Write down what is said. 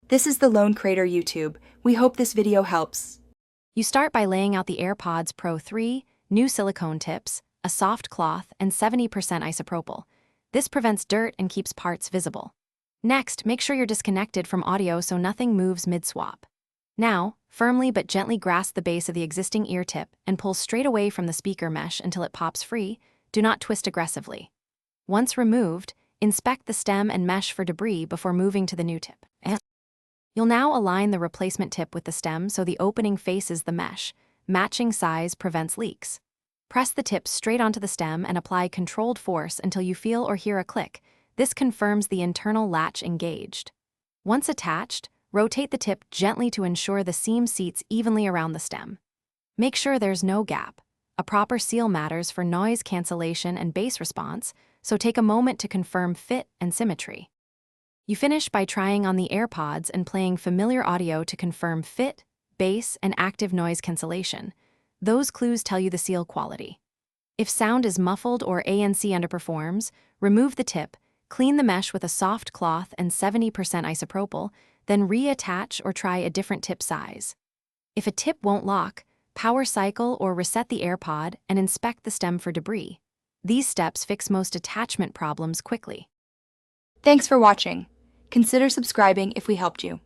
This is the Lone Crater YouTube. We hope this video helps. You start by laying out the AirPods Pro 3, new silicone tips, a soft cloth, and 70% isopropyl. This prevents dirt and keeps parts visible. Next, make sure you're disconnected from audio so nothing moves mid-swap. Now, firmly but gently grasp the base of the existing ear tip and pull straight away from the speaker mesh until it pops free. Do not twist aggressively. Once removed, inspect the stem and mesh for debris before moving to the new tip. You'll now align the replacement tip with the stem so the opening faces the mesh. Matching size prevents leaks. Press the tip straight onto the stem and apply controlled force until you feel or hear a click. This confirms the internal latch engaged. Once attached, rotate the tip gently to ensure the seam seats evenly around the stem. Make sure there's no gap. A proper seal matters for noise cancellation and bass response, so take a moment to confirm fit and symmetry. You finish by trying on the AirPods and playing familiar audio to confirm fit, bass, and active noise cancellation. Those clues tell you the seal quality. If sound is muffled or ANC underperforms, remove the tip, clean the mesh with a soft cloth and 70% isopropyl, then reattach or try a different tip size. If a tip won't lock, power cycle or reset the AirPod and inspect the stem for debris. These steps fix most attachment problems quickly. Thanks for watching. Consider subscribing if we helped you.